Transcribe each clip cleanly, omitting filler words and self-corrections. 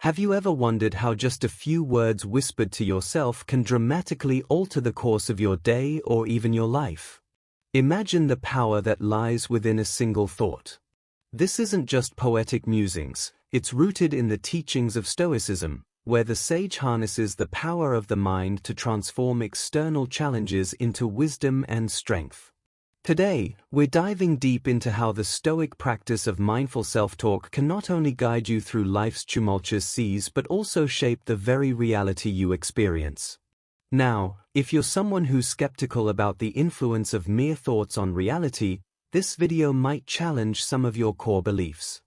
Have you ever wondered how just a few words whispered to yourself can dramatically alter the course of your day or even your life? Imagine the power that lies within a single thought. This isn't just poetic musings, it's rooted in the teachings of Stoicism, where the sage harnesses the power of the mind to transform external challenges into wisdom and strength. Today, we're diving deep into how the Stoic practice of mindful self-talk can not only guide you through life's tumultuous seas but also shape the very reality you experience. Now, if you're someone who's skeptical about the influence of mere thoughts on reality, this video might challenge some of your core beliefs.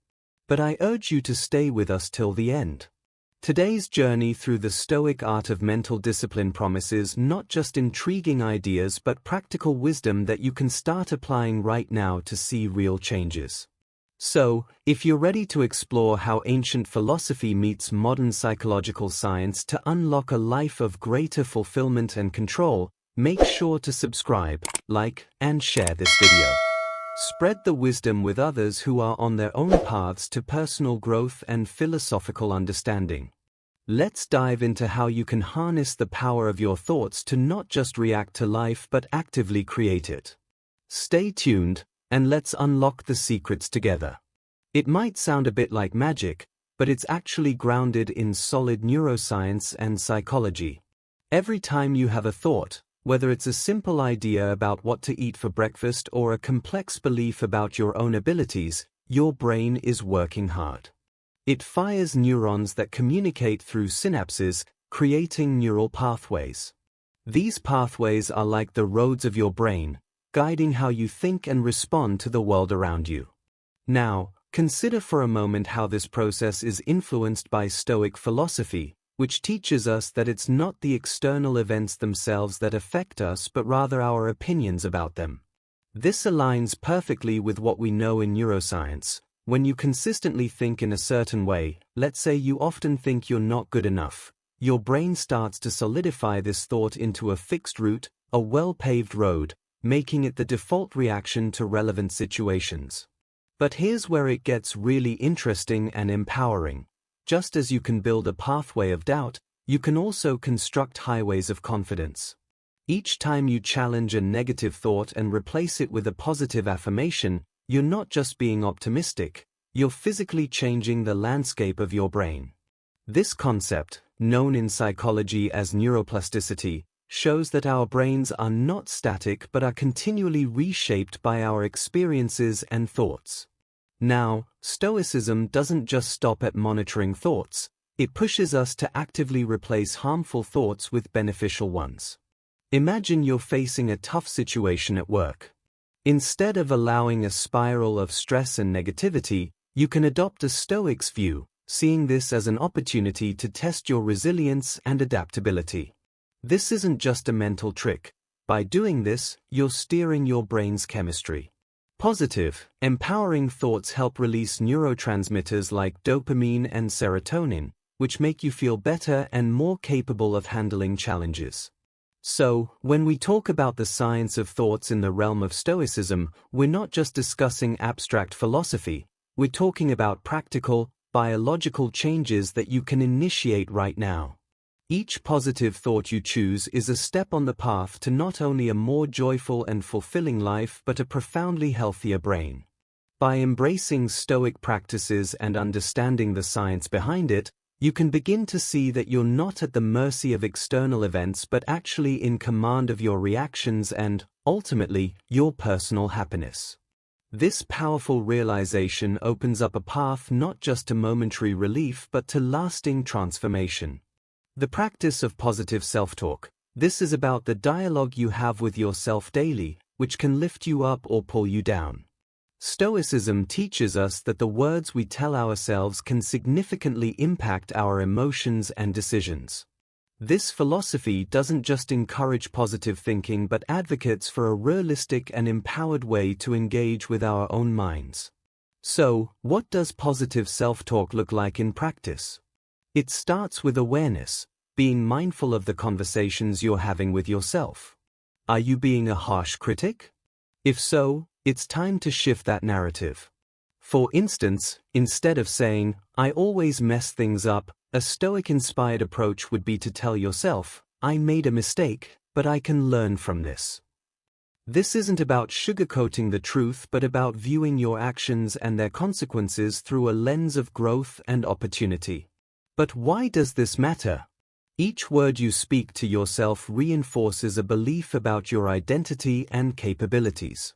But I urge you to stay with us till the end. Today's journey through the Stoic art of mental discipline promises not just intriguing ideas but practical wisdom that you can start applying right now to see real changes. So, if you're ready to explore how ancient philosophy meets modern psychological science to unlock a life of greater fulfillment and control, make sure to subscribe, like, and share this video. Spread the wisdom with others who are on their own paths to personal growth and philosophical understanding. Let's dive into how you can harness the power of your thoughts to not just react to life but actively create it. Stay tuned, and let's unlock the secrets together. It might sound a bit like magic, but it's actually grounded in solid neuroscience and psychology. Every time you have a thought, whether it's a simple idea about what to eat for breakfast or a complex belief about your own abilities, your brain is working hard. It fires neurons that communicate through synapses, creating neural pathways. These pathways are like the roads of your brain, guiding how you think and respond to the world around you. Now, consider for a moment how this process is influenced by Stoic philosophy, which teaches us that it's not the external events themselves that affect us but rather our opinions about them. This aligns perfectly with what we know in neuroscience. When you consistently think in a certain way, let's say you often think you're not good enough, your brain starts to solidify this thought into a fixed route, a well-paved road, making it the default reaction to relevant situations. But here's where it gets really interesting and empowering. Just as you can build a pathway of doubt, you can also construct highways of confidence. Each time you challenge a negative thought and replace it with a positive affirmation, you're not just being optimistic, you're physically changing the landscape of your brain. This concept, known in psychology as neuroplasticity, shows that our brains are not static but are continually reshaped by our experiences and thoughts. Now, Stoicism doesn't just stop at monitoring thoughts, it pushes us to actively replace harmful thoughts with beneficial ones. Imagine you're facing a tough situation at work. Instead of allowing a spiral of stress and negativity, you can adopt a Stoic's view, seeing this as an opportunity to test your resilience and adaptability. This isn't just a mental trick. By doing this, you're steering your brain's chemistry. Positive, empowering thoughts help release neurotransmitters like dopamine and serotonin, which make you feel better and more capable of handling challenges. So, when we talk about the science of thoughts in the realm of Stoicism, we're not just discussing abstract philosophy, we're talking about practical, biological changes that you can initiate right now. Each positive thought you choose is a step on the path to not only a more joyful and fulfilling life but a profoundly healthier brain. By embracing Stoic practices and understanding the science behind it, you can begin to see that you're not at the mercy of external events but actually in command of your reactions and, ultimately, your personal happiness. This powerful realization opens up a path not just to momentary relief but to lasting transformation. The practice of positive self-talk. This is about the dialogue you have with yourself daily, which can lift you up or pull you down. Stoicism teaches us that the words we tell ourselves can significantly impact our emotions and decisions. This philosophy doesn't just encourage positive thinking but advocates for a realistic and empowered way to engage with our own minds. So, what does positive self-talk look like in practice? It starts with awareness, being mindful of the conversations you're having with yourself. Are you being a harsh critic? If so, it's time to shift that narrative. For instance, instead of saying, "I always mess things up," a Stoic-inspired approach would be to tell yourself, "I made a mistake, but I can learn from this." This isn't about sugarcoating the truth but about viewing your actions and their consequences through a lens of growth and opportunity. But why does this matter? Each word you speak to yourself reinforces a belief about your identity and capabilities.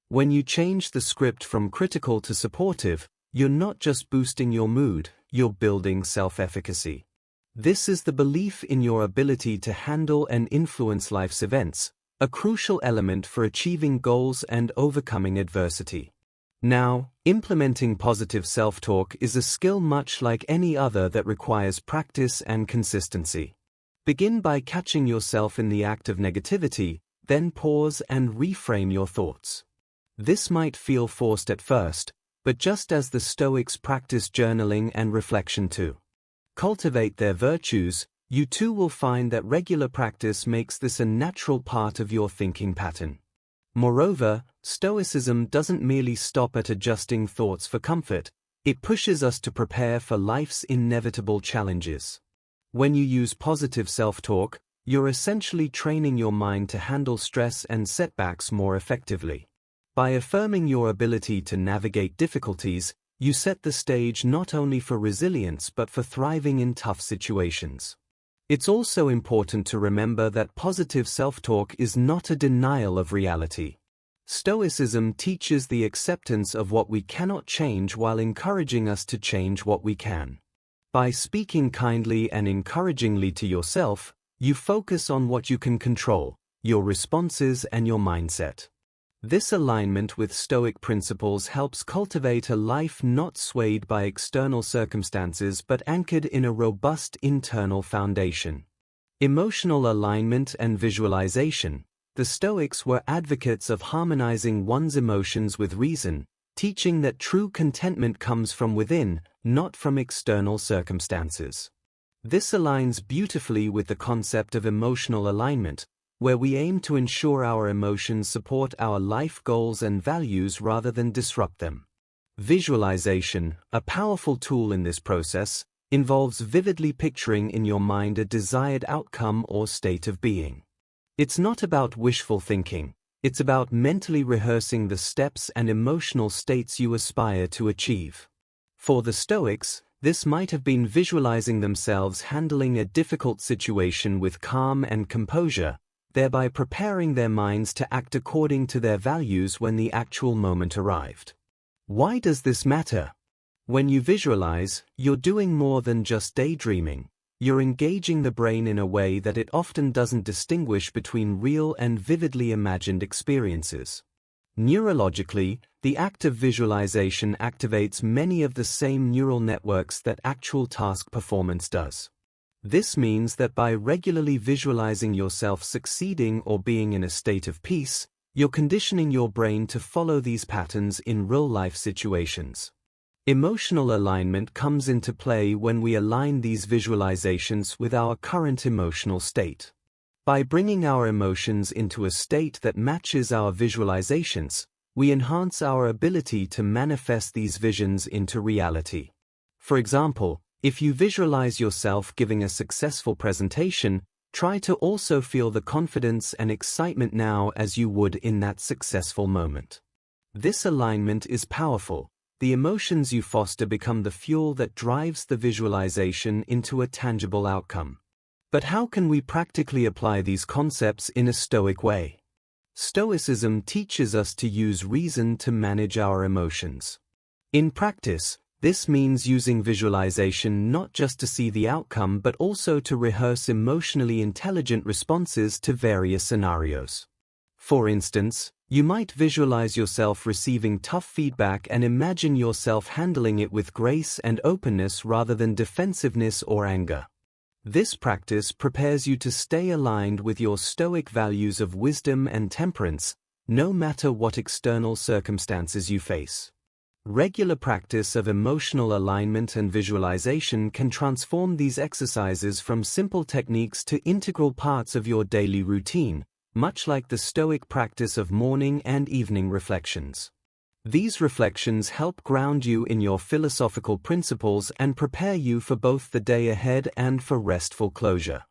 When you change the script from critical to supportive, you're not just boosting your mood, you're building self-efficacy. This is the belief in your ability to handle and influence life's events, a crucial element for achieving goals and overcoming adversity. Now, implementing positive self-talk is a skill much like any other that requires practice and consistency. Begin by catching yourself in the act of negativity, then pause and reframe your thoughts. This might feel forced at first, but just as the Stoics practice journaling and reflection to cultivate their virtues, you too will find that regular practice makes this a natural part of your thinking pattern. Moreover, Stoicism doesn't merely stop at adjusting thoughts for comfort, it pushes us to prepare for life's inevitable challenges. When you use positive self-talk, you're essentially training your mind to handle stress and setbacks more effectively. By affirming your ability to navigate difficulties, you set the stage not only for resilience but for thriving in tough situations. It's also important to remember that positive self-talk is not a denial of reality. Stoicism teaches the acceptance of what we cannot change while encouraging us to change what we can. By speaking kindly and encouragingly to yourself, you focus on what you can control, your responses and your mindset. This alignment with Stoic principles helps cultivate a life not swayed by external circumstances but anchored in a robust internal foundation. Emotional alignment and visualization. The Stoics were advocates of harmonizing one's emotions with reason, teaching that true contentment comes from within, not from external circumstances. This aligns beautifully with the concept of emotional alignment, where we aim to ensure our emotions support our life goals and values rather than disrupt them. Visualization, a powerful tool in this process, involves vividly picturing in your mind a desired outcome or state of being. It's not about wishful thinking, it's about mentally rehearsing the steps and emotional states you aspire to achieve. For the Stoics, this might have been visualizing themselves handling a difficult situation with calm and composure, thereby preparing their minds to act according to their values when the actual moment arrived. Why does this matter? When you visualize, you're doing more than just daydreaming. You're engaging the brain in a way that it often doesn't distinguish between real and vividly imagined experiences. Neurologically, the act of visualization activates many of the same neural networks that actual task performance does. This means that by regularly visualizing yourself succeeding or being in a state of peace, you're conditioning your brain to follow these patterns in real-life situations. Emotional alignment comes into play when we align these visualizations with our current emotional state. By bringing our emotions into a state that matches our visualizations, we enhance our ability to manifest these visions into reality. For example, if you visualize yourself giving a successful presentation, try to also feel the confidence and excitement now as you would in that successful moment. This alignment is powerful. The emotions you foster become the fuel that drives the visualization into a tangible outcome. But how can we practically apply these concepts in a Stoic way? Stoicism teaches us to use reason to manage our emotions. In practice, this means using visualization not just to see the outcome but also to rehearse emotionally intelligent responses to various scenarios. For instance, you might visualize yourself receiving tough feedback and imagine yourself handling it with grace and openness rather than defensiveness or anger. This practice prepares you to stay aligned with your Stoic values of wisdom and temperance, no matter what external circumstances you face. Regular practice of emotional alignment and visualization can transform these exercises from simple techniques to integral parts of your daily routine, much like the Stoic practice of morning and evening reflections. These reflections help ground you in your philosophical principles and prepare you for both the day ahead and for restful closure.